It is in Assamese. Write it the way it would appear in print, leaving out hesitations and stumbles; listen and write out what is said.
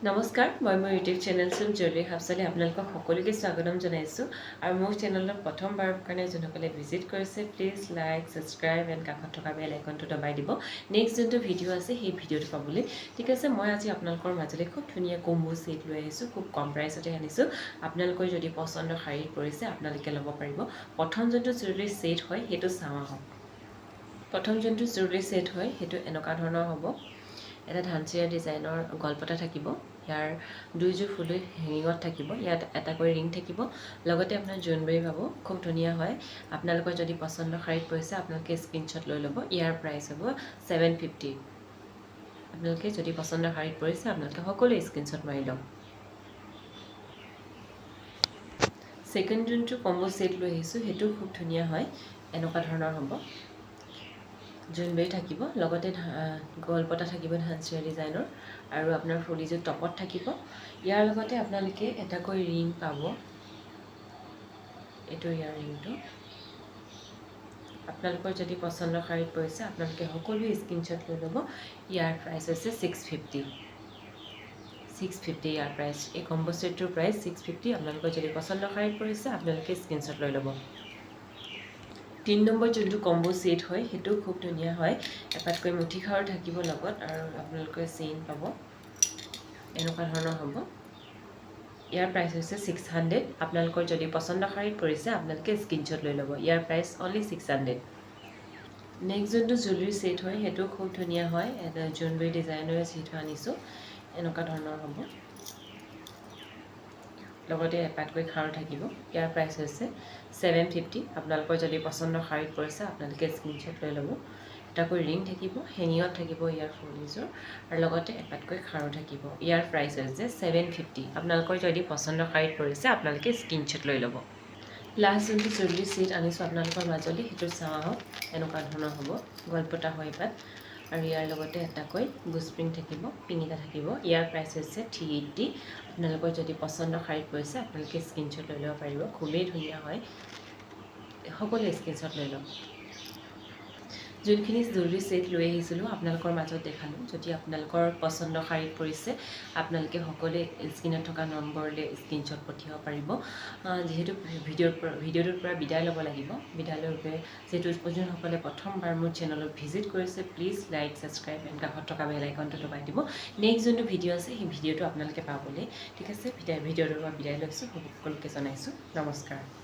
নমস্কাৰ মই মোৰ ইউটিউব চেনেল জুৱেলাৰী হাউচলৈ আপোনালোকক সকলোকে স্বাগতম জনাইছোঁ আৰু মোৰ চেনেলত প্ৰথমবাৰৰ কাৰণে যোনসকলে ভিজিট কৰিছে প্লিজ লাইক ছাবস্ক্ৰাইব এণ্ড কাষত থকা বেল আইকনটো দবাই দিব নেক্সট যোনটো ভিডিঅ' আছে সেই ভিডিঅ'টো পাবলৈ ঠিক আছে মই আজি আপোনালোকৰ মাজলৈ খুব ধুনীয়া কম্বো ছেট লৈ আহিছোঁ খুব কম প্ৰাইচতে আনিছোঁ আপোনালোকৰ যদি পচন্দৰ শাৰী পৰিছে আপোনালোকে ল'ব পাৰিব প্ৰথম যোনটো জুৱেলাৰী ছেট হয় সেইটো চাওঁ আহক প্ৰথম যোনটো জুৱেলাৰী ছেট হয় সেইটো এনেকুৱা ধৰণৰ হ'ব এটা ধানচিৰা ডিজাইনৰ গল্পটা থাকিব ইয়াৰ দুইযোৰ ফুল হেঙিঙত থাকিব ইয়াত এটাকৈ ৰিং থাকিব লগতে আপোনাৰ জোনবেৰী পাব খুব ধুনীয়া হয় আপোনালোকৰ যদি পচন্দৰ শাৰীত পৰিছে আপোনালোকে স্ক্ৰীনশ্বট লৈ ল'ব ইয়াৰ প্ৰাইচ হ'ব 750 আপোনালোকে যদি পচন্দৰ শাৰীত পৰিছে আপোনালোকে সকলোৱে স্ক্ৰীনশ্বট মাৰি লওক ছেকেণ্ড যোনটো কম্বো ছেট লৈ আহিছোঁ সেইটো খুব ধুনীয়া হয় এনেকুৱা ধৰণৰ হ'ব জোনবেৰী থাকিব লগতে গল্পটা থাকিব ধানচিৰা ডিজাইনৰ আৰু আপোনাৰ ফুলিযোৰ টপত থাকিব ইয়াৰ লগতে আপোনালোকে এটাকৈ ৰিং পাব এইটো ইয়াৰ ৰিংটো আপোনালোকৰ যদি পচন্দৰ শাৰীত পৰিছে আপোনালোকে সকলোৱে স্ক্ৰীনশ্বট লৈ ল'ব ইয়াৰ প্ৰাইচ হৈছে 650 ইয়াৰ প্ৰাইচ এই কম্বো ছেটটোৰ প্ৰাইচ 650 আপোনালোকৰ যদি পচন্দৰ শাৰীত পৰিছে আপোনালোকে স্ক্ৰীনশ্বট লৈ ল'ব 3 নম্বৰ যোনটো কম্বো ছেট হয় সেইটো খুব ধুনীয়া হয় এপাতকৈ মুঠিখাৰু থাকিব লগত আৰু আপোনালোকে চেইন পাব এনেকুৱা ধৰণৰ হ'ব ইয়াৰ প্ৰাইচ হৈছে 600 আপোনালোকৰ যদি পচন্দৰ শাৰীত পৰিছে আপোনালোকে স্ক্ৰীনশ্বট লৈ ল'ব ইয়াৰ প্ৰাইচ অনলি 600 নেক্সট যোনটো জুৱেলাৰী ছেট হয় সেইটো খুব ধুনীয়া হয় এটা জোনবেৰী ডিজাইনৰে ছেট আনিছোঁ এনেকুৱা ধৰণৰ হ'ব লগতে এপাতকৈ খাৰু থাকিব ইয়াৰ প্ৰাইচ হৈছে 750 আপোনালোকৰ যদি পচন্দৰ শাৰীত পৰিছে আপোনালোকে স্ক্ৰীনশ্বট লৈ ল'ব এটাকৈ ৰিং থাকিব হেঙিঙত থাকিব ইয়াৰ ফুলিযোৰ আৰু লগতে এপাতকৈ খাৰু থাকিব ইয়াৰ প্ৰাইচ হৈছে 750 আপোনালোকৰ যদি পচন্দৰ শাৰীত পৰিছে আপোনালোকে স্ক্ৰীনশ্বট লৈ ল'ব লাষ্ট যোনটো জুৱেলাৰী ছেট আনিছোঁ আপোনালোকৰ মাজলৈ সেইটো চাওঁ আহক এনেকুৱা ধৰণৰ হ'ব গল্পটা হয় পাত আৰু ইয়াৰ লগতে এটাকৈ গুজপ্ৰিং থাকিব পিঙিটা থাকিব ইয়াৰ প্ৰাইচ হৈছে 380 আপোনালোকৰ যদি পচন্দৰ শাৰীত পৰিছে আপোনালোকে স্ক্ৰীনশ্বট লৈ ল'ব পাৰিব খুবেই ধুনীয়া হয় সকলোৱে স্ক্ৰীনশ্বট লৈ লওক যোনখিনি জুৱেলাৰী ছেট লৈ আহিছিলোঁ আপোনালোকৰ মাজত দেখালোঁ যদি আপোনালোকৰ পচন্দৰ শাৰীত পৰিছে আপোনালোকে সকলোৱে স্ক্ৰীনত থকা নম্বৰলৈ স্ক্ৰীনশ্বট পঠিয়াব পাৰিব যিহেতু ভিডিঅ'টোৰ পৰা বিদায় ল'ব লাগিব বিদায় লৈ যিহেতু যোনসকলে প্ৰথমবাৰ মোৰ চেনেলত ভিজিট কৰিছে প্লিজ লাইক ছাবস্ক্ৰাইব এণ্ড কাষত থকা বেল আইকনটো দবাই দিব নেক্সট যোনটো ভিডিঅ' আছে সেই ভিডিঅ'টো আপোনালোকে পাবলৈ ঠিক আছে ভিডিঅ'টোৰ পৰা বিদায় লৈছোঁ সকলোকে জনাইছোঁ নমস্কাৰ